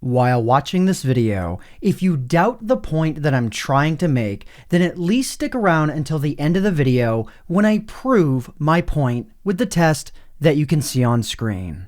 While watching this video, if you doubt the point that I'm trying to make, then at least stick around until the end of the video when I prove my point with the test that you can see on screen.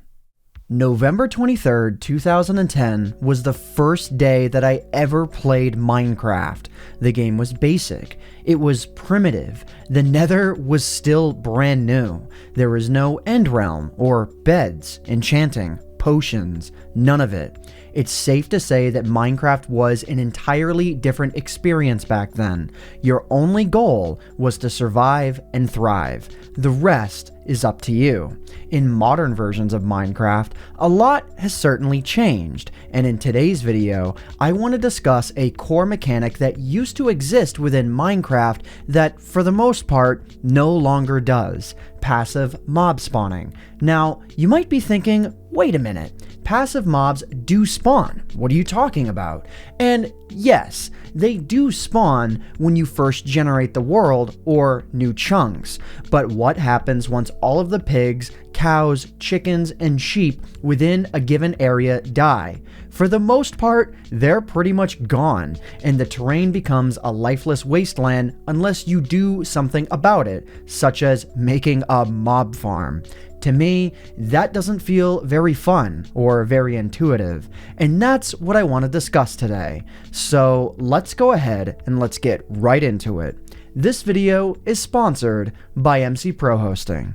November 23rd, 2010 was the first day that I ever played Minecraft. The game was basic. It was primitive. The Nether was still brand new. There was no end realm or beds, enchanting, potions, none of it. It's safe to say that Minecraft was an entirely different experience back then. Your only goal was to survive and thrive. The rest is up to you. In modern versions of Minecraft, a lot has certainly changed, and in today's video, I want to discuss a core mechanic that used to exist within Minecraft that, for the most part, no longer does: passive mob spawning. Now, you might be thinking, wait a minute, passive mobs do spawn. What are you talking about? And yes, they do spawn when you first generate the world or new chunks. But what happens once all of the pigs, cows, chickens, and sheep within a given area die? For the most part, they're pretty much gone, and the terrain becomes a lifeless wasteland unless you do something about it, such as making a mob farm. To me, that doesn't feel very fun or very intuitive, and that's what I want to discuss today. So let's go ahead and let's get right into it. This video is sponsored by MC Pro Hosting.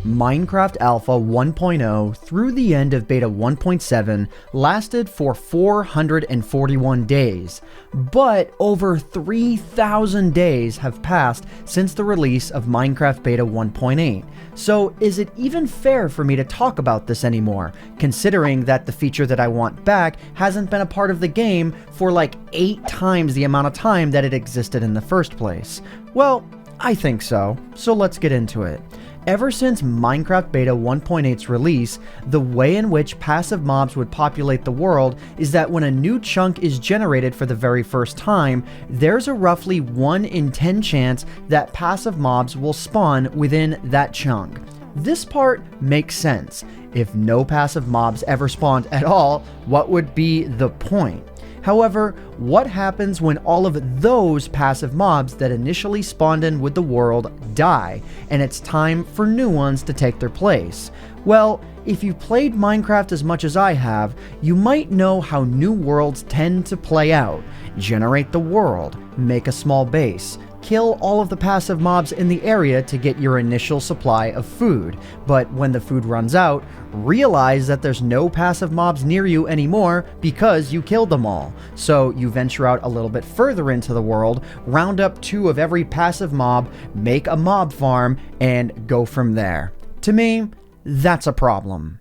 Minecraft Alpha 1.0 through the end of Beta 1.7 lasted for 441 days, but over 3,000 days have passed since the release of Minecraft Beta 1.8. So is it even fair for me to talk about this anymore, considering that the feature that I want back hasn't been a part of the game for like 8 times the amount of time that it existed in the first place? Well, I think so, so let's get into it. Ever since Minecraft Beta 1.8's release, the way in which passive mobs would populate the world is that when a new chunk is generated for the very first time, there's a roughly 1 in 10 chance that passive mobs will spawn within that chunk. This part makes sense. If no passive mobs ever spawned at all, what would be the point? However, what happens when all of those passive mobs that initially spawned in with the world die, and it's time for new ones to take their place? Well, if you've played Minecraft as much as I have, you might know how new worlds tend to play out. Generate the world, make a small base, kill all of the passive mobs in the area to get your initial supply of food, but when the food runs out, realize that there's no passive mobs near you anymore because you killed them all. So you venture out a little bit further into the world, round up 2 of every passive mob, make a mob farm, and go from there. To me, that's a problem.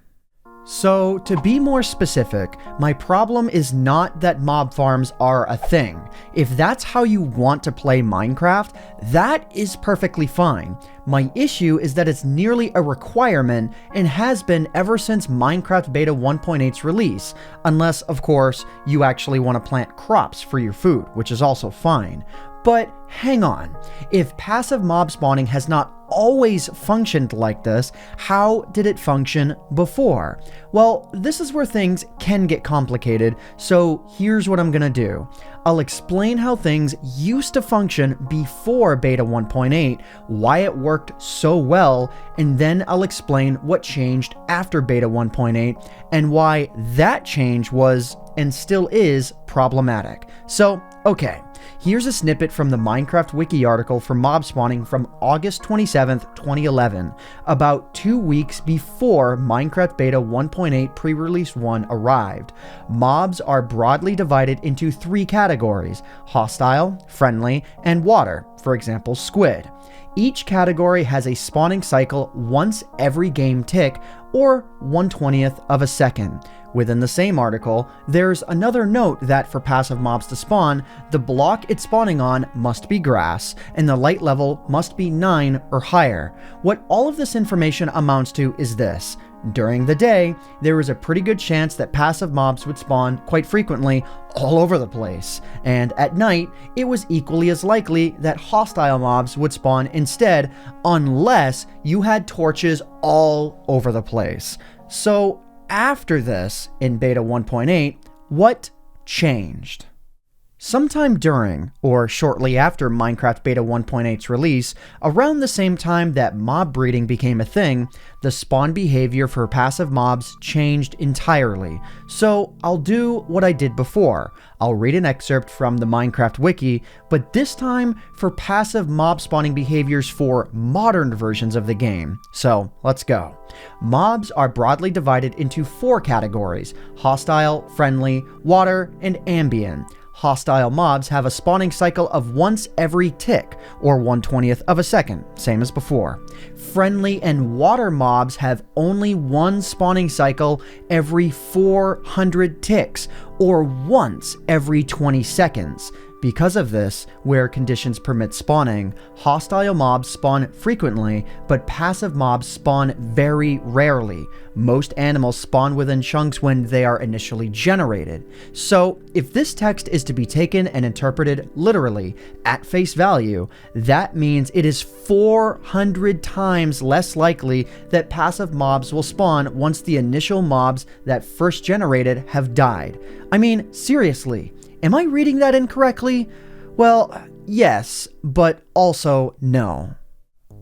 So, to be more specific, my problem is not that mob farms are a thing. If that's how you want to play Minecraft, that is perfectly fine. My issue is that it's nearly a requirement and has been ever since Minecraft Beta 1.8's release, unless, of course, you actually want to plant crops for your food, which is also fine. But hang on, if passive mob spawning has not always functioned like this, how did it function before? Well, this is where things can get complicated, so here's what I'm gonna do. I'll explain how things used to function before Beta 1.8, why it worked so well, and then I'll explain what changed after Beta 1.8, and why that change was, and still is, problematic. So, okay. Here's a snippet from the Minecraft Wiki article for mob spawning from August 27th, 2011, about 2 weeks before Minecraft Beta 1.8 pre-release 1 arrived. Mobs are broadly divided into 3 categories: hostile, friendly, and water, for example, squid. Each category has a spawning cycle once every game tick, or 1/20th of a second. Within the same article, there's another note that for passive mobs to spawn, the block it's spawning on must be grass, and the light level must be 9 or higher. What all of this information amounts to is this: During the day, there was a pretty good chance that passive mobs would spawn quite frequently all over the place, and at night, it was equally as likely that hostile mobs would spawn instead, unless you had torches all over the place. So after this, in beta 1.8, what changed? Sometime during, or shortly after Minecraft Beta 1.8's release, around the same time that mob breeding became a thing, the spawn behavior for passive mobs changed entirely. So I'll do what I did before. I'll read an excerpt from the Minecraft wiki, but this time for passive mob spawning behaviors for modern versions of the game. So let's go. Mobs are broadly divided into 4 categories: hostile, friendly, water, and ambient. Hostile mobs have a spawning cycle of once every tick, or 1/20th of a second, same as before. Friendly and water mobs have only one spawning cycle every 400 ticks, or once every 20 seconds. Because of this, where conditions permit spawning, hostile mobs spawn frequently, but passive mobs spawn very rarely. Most animals spawn within chunks when they are initially generated. So, if this text is to be taken and interpreted literally, at face value, that means it is 400 times less likely that passive mobs will spawn once the initial mobs that first generated have died. I mean, seriously. Am I reading that incorrectly? Well, yes, but also no.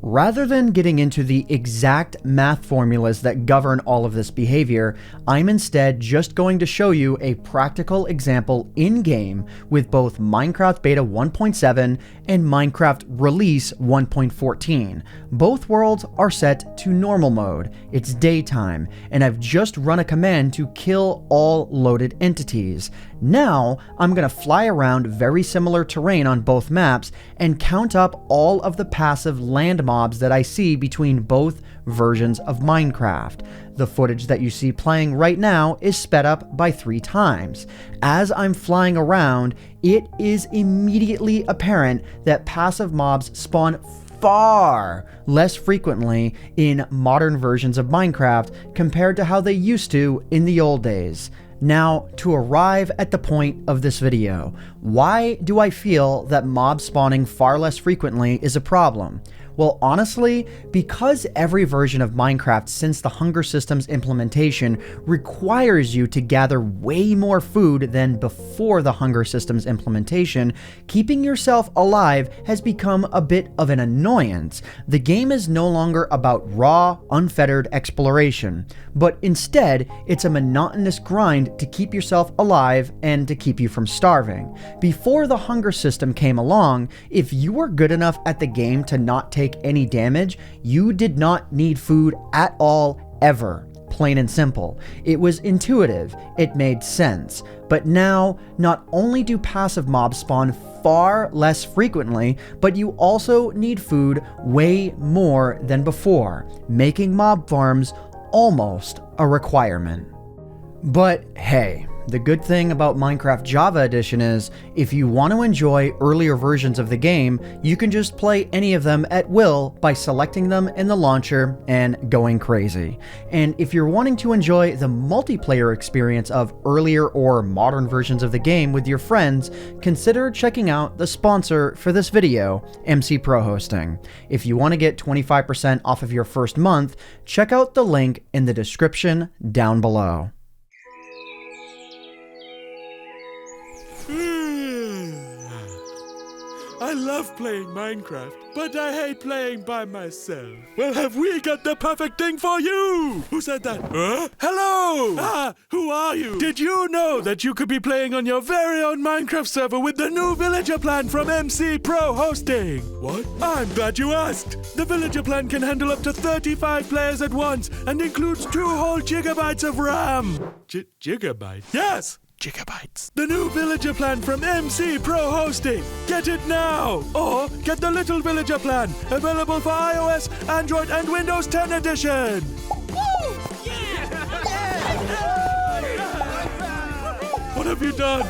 Rather than getting into the exact math formulas that govern all of this behavior, I'm instead just going to show you a practical example in-game with both Minecraft Beta 1.7 and Minecraft Release 1.14. Both worlds are set to normal mode, it's daytime, and I've just run a command to kill all loaded entities. Now, I'm going to fly around very similar terrain on both maps and count up all of the passive land mobs that I see between both versions of Minecraft. The footage that you see playing right now is sped up by 3 times. As I'm flying around, it is immediately apparent that passive mobs spawn far less frequently in modern versions of Minecraft compared to how they used to in the old days. Now, to arrive at the point of this video, why do I feel that mob spawning far less frequently is a problem? Well, honestly, because every version of Minecraft since the Hunger Systems implementation requires you to gather way more food than before the Hunger Systems implementation, keeping yourself alive has become a bit of an annoyance. The game is no longer about raw, unfettered exploration, but instead, it's a monotonous grind to keep yourself alive and to keep you from starving. Before the Hunger System came along, if you were good enough at the game to not take any damage, you did not need food at all, ever. Plain and simple. It was intuitive, it made sense. But now, not only do passive mobs spawn far less frequently, but you also need food way more than before, making mob farms almost a requirement. But hey, the good thing about Minecraft Java Edition is, if you want to enjoy earlier versions of the game, you can just play any of them at will by selecting them in the launcher and going crazy. And if you're wanting to enjoy the multiplayer experience of earlier or modern versions of the game with your friends, consider checking out the sponsor for this video, MC Pro Hosting. If you want to get 25% off of your first month, check out the link in the description down below. I love playing Minecraft, but I hate playing by myself. Well, have we got the perfect thing for you? Who said that? Huh? Hello! Who are you? Did you know that you could be playing on your very own Minecraft server with the new Villager plan from MC Pro Hosting? What? I'm glad you asked. The Villager plan can handle up to 35 players at once and includes 2 whole gigabytes of RAM. Gigabyte? Yes! Gigabytes. The new Villager plan from MC Pro Hosting. Get it now! Or get the little Villager plan, available for iOS, Android, and Windows 10 edition. Woo! Yeah! What have you done?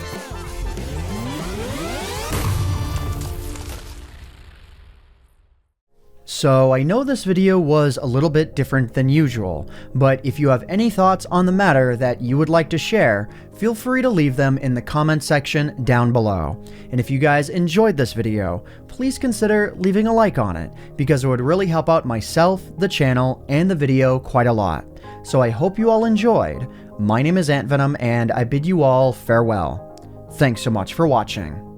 So I know this video was a little bit different than usual, but if you have any thoughts on the matter that you would like to share, feel free to leave them in the comment section down below. And if you guys enjoyed this video, please consider leaving a like on it, because it would really help out myself, the channel, and the video quite a lot. So I hope you all enjoyed. My name is AntVenom, and I bid you all farewell. Thanks so much for watching.